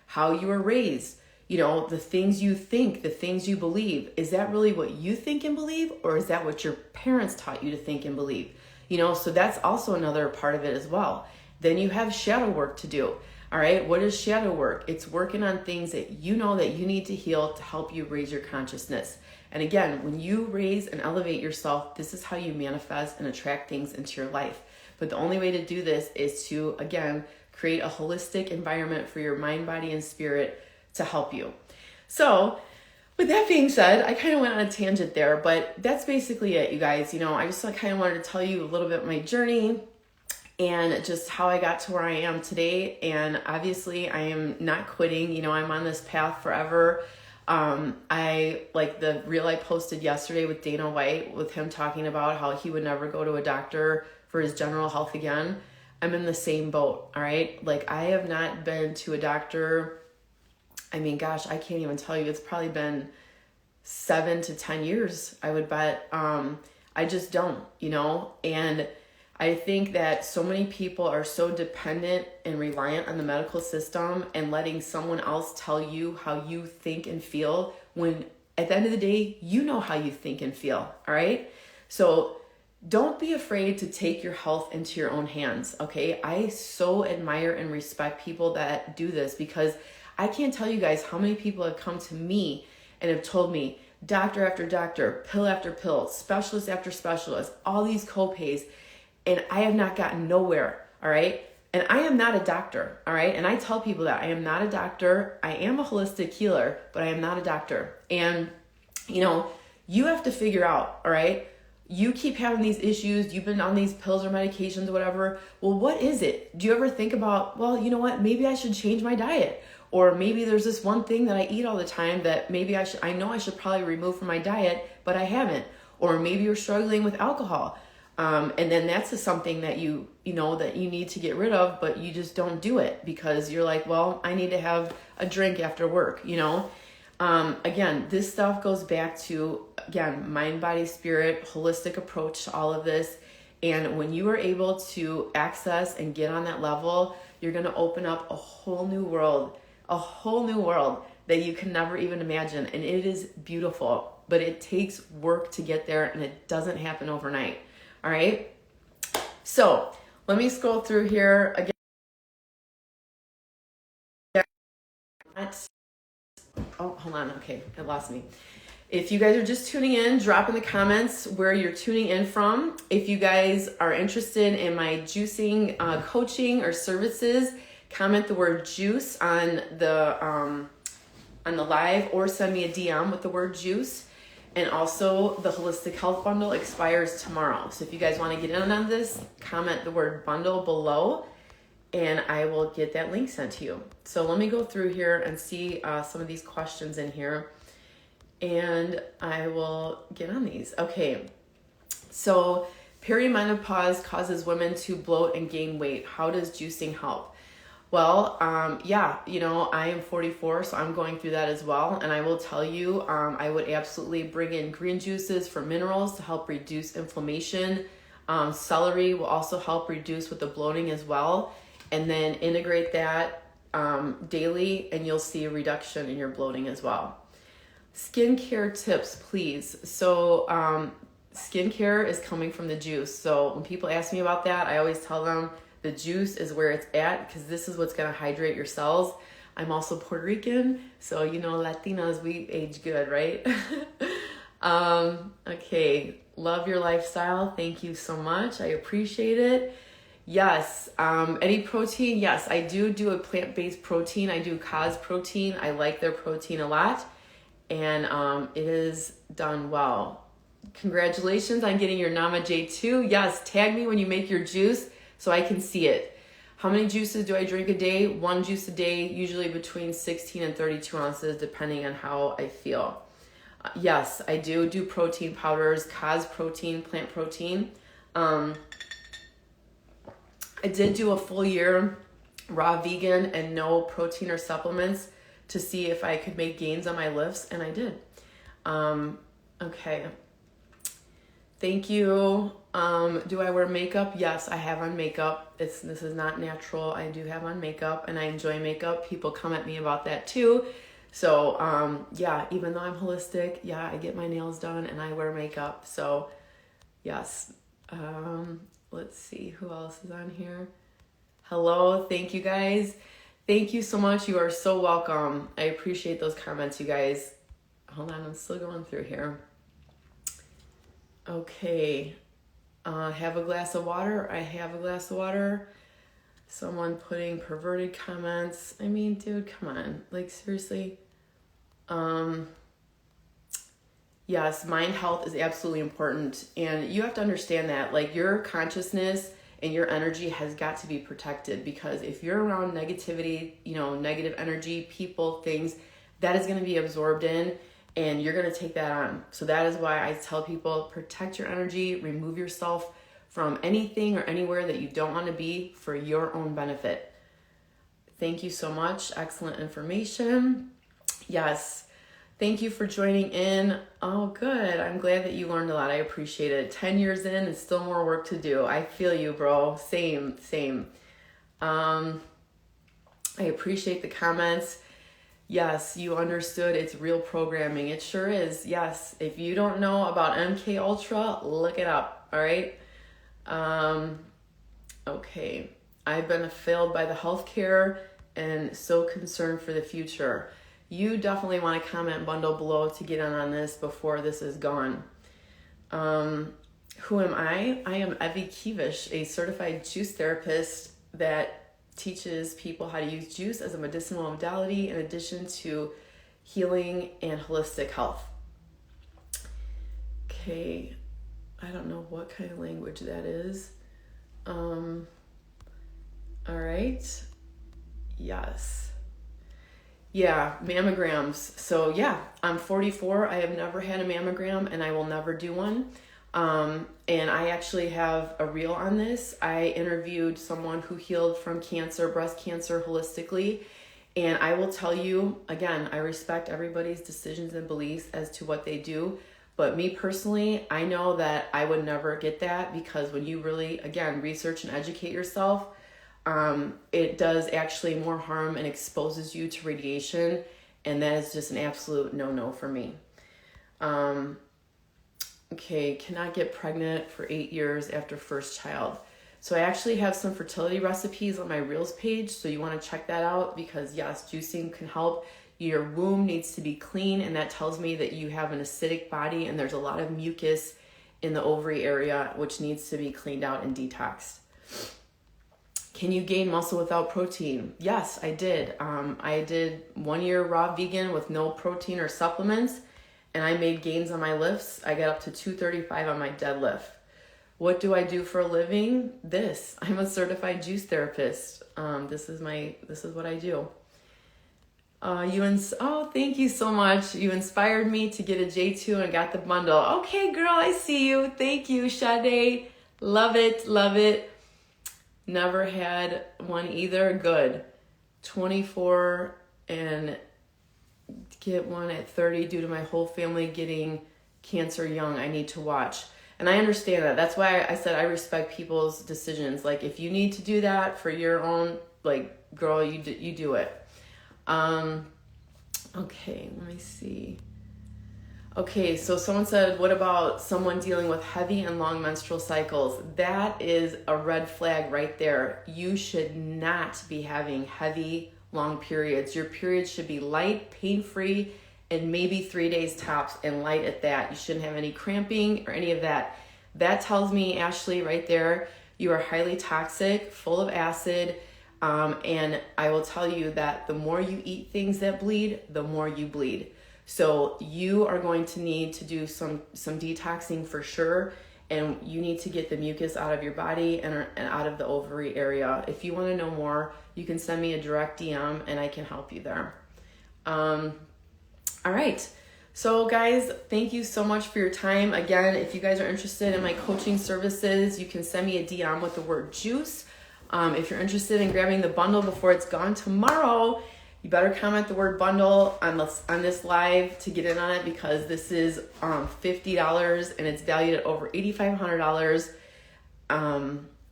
[SPEAKER 1] how you were raised, the things you think, the things you believe. Is that really what you think and believe? Or is that what your parents taught you to think and believe? So that's also another part of it as well. Then you have shadow work to do. All right. What is shadow work? It's working on things that you know that you need to heal to help you raise your consciousness. And again, when you raise and elevate yourself, this is how you manifest and attract things into your life. But the only way to do this is to, again, create a holistic environment for your mind, body, and spirit to help you. So with that being said, I kind of went on a tangent there, but that's basically it, you guys. I just kind of wanted to tell you a little bit of my journey and just how I got to where I am today. And obviously I am not quitting. I'm on this path forever. I like the reel I posted yesterday with Dana White, with him talking about how he would never go to a doctor for his general health again. I'm in the same boat. All right. I have not been to a doctor. I mean, gosh, I can't even tell you. It's probably been 7 to 10 years, I would bet. I just don't, and I think that so many people are so dependent and reliant on the medical system and letting someone else tell you how you think and feel when at the end of the day, you know how you think and feel. All right. So don't be afraid to take your health into your own hands. Okay. I so admire and respect people that do this because I can't tell you guys how many people have come to me and have told me doctor after doctor, pill after pill, specialist after specialist, all these copays. And I have not gotten nowhere, all right? And I am not a doctor, all right? And I tell people that I am not a doctor. I am a holistic healer, but I am not a doctor. And, you have to figure out, all right? You keep having these issues. You've been on these pills or medications or whatever. Well, what is it? Do you ever think about, well, you know what? Maybe I should change my diet. Or maybe there's this one thing that I eat all the time that maybe I know I should probably remove from my diet, but I haven't. Or maybe you're struggling with alcohol. And then that's something that you that you need to get rid of, but you just don't do it because you're like, well, I need to have a drink after work, Again, this stuff goes back to, again, mind, body, spirit, holistic approach to all of this. And when you are able to access and get on that level, you're going to open up a whole new world that you can never even imagine. And it is beautiful, but it takes work to get there and it doesn't happen overnight. All right. So let me scroll through here again. Oh, hold on. Okay. It lost me. If you guys are just tuning in, drop in the comments where you're tuning in from. If you guys are interested in my juicing coaching or services, comment the word juice on the live or send me a DM with the word juice. And also the Holistic Health Bundle expires tomorrow. So if you guys want to get in on this, comment the word bundle below and I will get that link sent to you. So let me go through here and see some of these questions in here and I will get on these. Okay. So perimenopause causes women to bloat and gain weight. How does juicing help? Well, yeah, I am 44, so I'm going through that as well. And I will tell you, I would absolutely bring in green juices for minerals to help reduce inflammation. Celery will also help reduce with the bloating as well. And then integrate that daily, and you'll see a reduction in your bloating as well. Skincare tips, please. So, skincare is coming from the juice. So when people ask me about that, I always tell them the juice is where it's at, because this is what's going to hydrate your cells. I'm also Puerto Rican, so Latinas, we age good, right? Okay, love your lifestyle. Thank you so much. I appreciate it. Yes, any protein? Yes, I do a plant-based protein. I do Cause protein. I like their protein a lot, and it is done well. Congratulations on getting your Nama J2. Yes, tag me when you make your juice so I can see it. How many juices do I drink a day? 1 juice a day, usually between 16 and 32 ounces, depending on how I feel. Yes, I do protein powders, Cause protein, plant protein. I did do a full year raw vegan and no protein or supplements to see if I could make gains on my lifts, and I did. Okay. Thank you. Do I wear makeup? Yes, I have on makeup. This is not natural. I do have on makeup, and I enjoy makeup. People come at me about that too. So, yeah, even though I'm holistic, yeah, I get my nails done and I wear makeup. So, yes. Let's see who else is on here. Hello. Thank you guys. Thank you so much. You are so welcome. I appreciate those comments, you guys. Hold on. I'm still going through here. Okay. Have a glass of water. I have a glass of water. Someone putting perverted comments. I mean, dude, come on. Like, seriously. Yes, mind health is absolutely important. And you have to understand that. Like, your consciousness and your energy has got to be protected, because if you're around negativity, negative energy, people, things, that is going to be absorbed in, and you're going to take that on. So that is why I tell people, protect your energy, remove yourself from anything or anywhere that you don't want to be for your own benefit. Thank you so much. Excellent information. Yes. Thank you for joining in. Oh, good. I'm glad that you learned a lot. I appreciate it. 10 years in and still more work to do. I feel you, bro. Same. I appreciate the comments. Yes, you understood. It's real programming. It sure is. Yes. If you don't know about MK Ultra, look it up. All right. Okay. I've been failed by the healthcare and so concerned for the future. You definitely want to comment bundle below to get on this before this is gone. Who am I? I am Evie Kivish, a certified juice therapist that teaches people how to use juice as a medicinal modality in addition to healing and holistic health. Okay, I don't know what kind of language that is. All right. Yes. Yeah, mammograms. So yeah, I'm 44. I have never had a mammogram and I will never do one. And I actually have a reel on this. I interviewed someone who healed from cancer, breast cancer, holistically. And I will tell you, again, I respect everybody's decisions and beliefs as to what they do. But me personally, I know that I would never get that, because when you really, again, research and educate yourself, it does actually more harm and exposes you to radiation. And that is just an absolute no-no for me. Okay, cannot get pregnant for 8 years after first child. So I actually have some fertility recipes on my Reels page, so you want to check that out, because yes, juicing can help. Your womb needs to be clean, and that tells me that you have an acidic body and there's a lot of mucus in the ovary area, which needs to be cleaned out and detoxed. Can you gain muscle without protein? Yes, I did. I did 1 year raw vegan with no protein or supplements, and I made gains on my lifts. I got up to 235 on my deadlift. What do I do for a living? This. I'm a certified juice therapist. This is what I do. Thank you so much. You inspired me to get a J2 and got the bundle. Okay, girl, I see you. Thank you, Sade. Love it. Never had one either. Good. 24 and get one at 30 due to my whole family getting cancer young. I need to watch. And I understand that. That's why I said I respect people's decisions. Like, if you need to do that for your own, like, girl, you do it. Okay, let me see. Okay, so someone said, what about someone dealing with heavy and long menstrual cycles? That is a red flag right there. You should not be having heavy, long periods. Your periods should be light, pain-free, and maybe 3 days tops, and light at that. You shouldn't have any cramping or any of that. That tells me, Ashley, right there, you are highly toxic, full of acid, and I will tell you that the more you eat things that bleed, the more you bleed. So you are going to need to do some detoxing for sure, and you need to get the mucus out of your body and out of the ovary area. If you want to know more, you can send me a direct DM and I can help you there. All right. So guys, thank you so much for your time. Again, if you guys are interested in my coaching services, you can send me a DM with the word juice. If you're interested in grabbing the bundle before it's gone tomorrow, you better comment the word bundle on this live to get in on it, because this is $50 and it's valued at over $8,500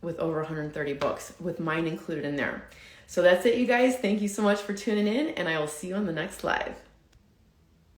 [SPEAKER 1] with over 130 books, with mine included in there. So that's it, you guys. Thank you so much for tuning in, and I will see you on the next live.